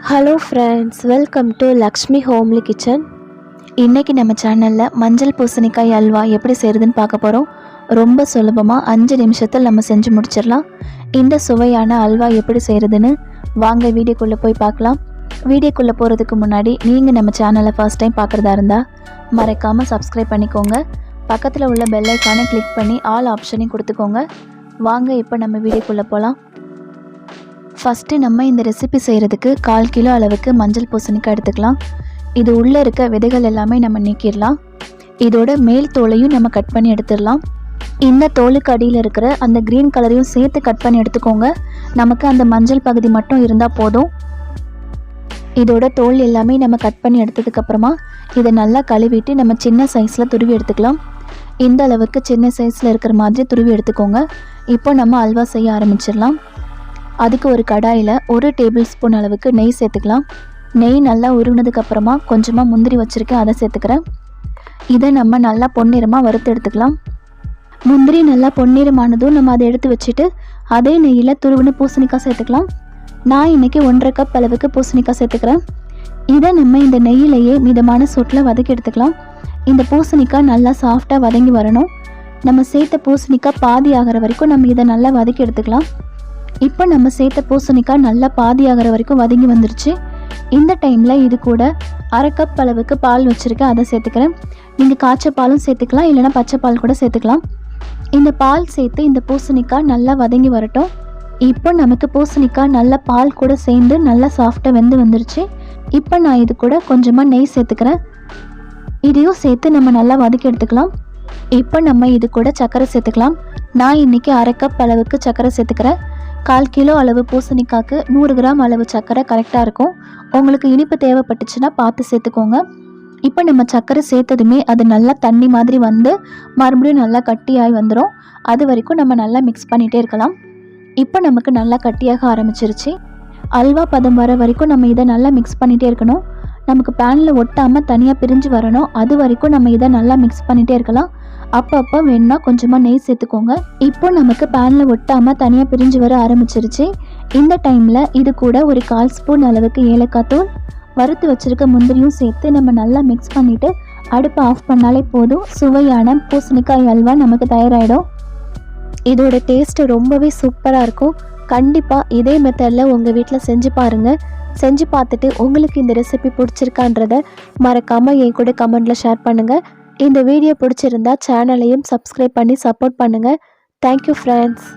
Hello friends, welcome to Lakshmi homely kitchen. இன்றைக்கி நம்ம சேனலில் மஞ்சள் பூசணிக்காய் அல்வா எப்படி செய்கிறதுன்னு பார்க்க போகிறோம். ரொம்ப சுலபமாக 5 நிமிஷத்தில் நம்ம செஞ்சு முடிச்சிடலாம். இந்த சுவையான அல்வா எப்படி செய்கிறதுன்னு வாங்க வீடியோக்குள்ளே போய் பார்க்கலாம். வீடியோக்குள்ளே போகிறதுக்கு முன்னாடி நீங்கள் நம்ம சேனலை ஃபர்ஸ்ட் டைம் பார்க்குறதா இருந்தால் மறக்காமல் சப்ஸ்கிரைப் பண்ணிக்கோங்க. பக்கத்தில் உள்ள பெல் ஐக்கானை கிளிக் பண்ணி ஆல் ஆப்ஷனையும் கொடுத்துக்கோங்க. வாங்க இப்போ நம்ம வீடியோக்குள்ளே போகலாம். ஃபஸ்ட்டு நம்ம இந்த ரெசிபி செய்கிறதுக்கு 1/4 கிலோ அளவுக்கு மஞ்சள் பூசணிக்காய் எடுத்துக்கலாம். இது உள்ளே இருக்க விதைகள் எல்லாமே நம்ம நீக்கிடலாம். இதோட மேல் தோலையும் நம்ம கட் பண்ணி எடுத்துடலாம். இந்த தோலுக்கு அடியில் இருக்கிற அந்த க்ரீன் கலரையும் சேர்த்து கட் பண்ணி எடுத்துக்கோங்க. நமக்கு அந்த மஞ்சள் பகுதி மட்டும் இருந்தால் போதும். இதோட தோல் எல்லாமே நம்ம கட் பண்ணி எடுத்ததுக்கப்புறமா இதை நல்லா கழுவிட்டு நம்ம சின்ன சைஸில் துருவி எடுத்துக்கலாம். இந்த அளவுக்கு சின்ன சைஸில் இருக்கிற மாதிரி துருவி எடுத்துக்கோங்க. இப்போ நம்ம அல்வா செய்ய ஆரம்பிச்சிடலாம். அதுக்கு ஒரு கடாயில் 1 டேபிள் ஸ்பூன் அளவுக்கு நெய் சேர்த்துக்கலாம். நெய் நல்லா உருகினதுக்கப்புறமா கொஞ்சமாக முந்திரி வச்சுருக்கேன், அதை சேர்த்துக்கிறேன். இதை நம்ம நல்லா பொன்னிறமாக வறுத்து எடுத்துக்கலாம். முந்திரி நல்லா பொன்னிறமானதும் நம்ம அதை எடுத்து வச்சுட்டு அதே நெய்யில் துருவின பூசணிக்காய் சேர்த்துக்கலாம். நான் இன்றைக்கி 1.5 கப் அளவுக்கு பூசணிக்காய் சேர்த்துக்கிறேன். இதை நம்ம இந்த நெய்யிலேயே மிதமான சூட்டில் வதக்கி எடுத்துக்கலாம். இந்த பூசணிக்காய் நல்லா சாஃப்டாக வதங்கி வரணும். நம்ம சேர்த்த பூசணிக்காய் பாதி ஆகிற வரைக்கும் நம்ம இதை நல்லா வதக்கி எடுத்துக்கலாம். இப்போ நம்ம சேர்த்த பூசணிக்காய் நல்லா பாதி ஆகிற வரைக்கும் வதங்கி வந்துருச்சு. இந்த டைமில் இது கூட 1/2 கப் அளவுக்கு பால் வச்சுருக்கேன், அதை சேர்த்துக்கிறேன். நீங்கள் காய்ச்ச பாலும் சேர்த்துக்கலாம், இல்லைனா பச்சை பால் கூட சேர்த்துக்கலாம். இந்த பால் சேர்த்து இந்த பூசணிக்காய் நல்லா வதங்கி வரட்டும். இப்போ நமக்கு பூசணிக்காய் நல்லா பால் கூட சேர்ந்து நல்லா சாஃப்டாக வெந்து வந்துருச்சு. இப்போ நான் இது கூட கொஞ்சமாக நெய் சேர்த்துக்கிறேன். இதையும் சேர்த்து நம்ம நல்லா வதக்கி எடுத்துக்கலாம். இப்போ நம்ம இது கூட சர்க்கரை சேர்த்துக்கலாம். நான் இன்றைக்கி 1/2 கப் அளவுக்கு சர்க்கரை சேர்த்துக்கிறேன். 1/4 கிலோ அளவு பூசணிக்காய்க்கு 100 கிராம் அளவு சர்க்கரை கரெக்டாக இருக்கும். உங்களுக்கு இனிப்பு தேவைப்பட்டுச்சுன்னா பார்த்து சேர்த்துக்கோங்க. இப்போ நம்ம சர்க்கரை சேர்த்ததுமே அது நல்லா தண்ணி மாதிரி வந்து மறுபடியும் நல்லா கட்டியாகி வந்துடும். அது வரைக்கும் நம்ம நல்லா மிக்ஸ் பண்ணிகிட்டே இருக்கலாம். இப்போ நமக்கு நல்லா கட்டியாக ஆரம்பிச்சிருச்சு. அல்வா பதம் வர வரைக்கும் நம்ம இதை நல்லா மிக்ஸ் பண்ணிகிட்டே இருக்கணும். நமக்கு பேனில் ஒட்டாமல் தனியாக பிரிஞ்சு வரணும். அது வரைக்கும் நம்ம இதை நல்லா மிக்ஸ் பண்ணிகிட்டே இருக்கலாம். அப்பப்போ வேணுன்னா கொஞ்சமாக நெய் சேர்த்துக்கோங்க. இப்போ நமக்கு பேனில் ஒட்டாமல் தனியாக பிரிஞ்சு வர ஆரம்பிச்சிருச்சு. இந்த டைமில் இது கூட ஒரு 1/4 ஸ்பூன் அளவுக்கு ஏலக்காய் தூள், வறுத்து வச்சுருக்க முந்திரியும் சேர்த்து நம்ம நல்லா மிக்ஸ் பண்ணிவிட்டு அடுப்பை ஆஃப் பண்ணாலே போதும். சுவையான பூசணிக்காய் அல்வா நமக்கு தயாராகிடும். இதோட டேஸ்ட்டு ரொம்பவே சூப்பராக இருக்கும். கண்டிப்பாக இதே மெத்தடில் உங்கள் வீட்டில் செஞ்சு பாருங்கள். செஞ்சு பார்த்துட்டு உங்களுக்கு இந்த ரெசிபி பிடிச்சிருக்கான்றதை மறக்காமல் என் கூட கமெண்டில் ஷேர் பண்ணுங்கள். இந்த வீடியோ பிடிச்சிருந்தா சேனலையும் சப்ஸ்கிரைப் பண்ணி சப்போர்ட் பண்ணுங்கள். Thank you friends.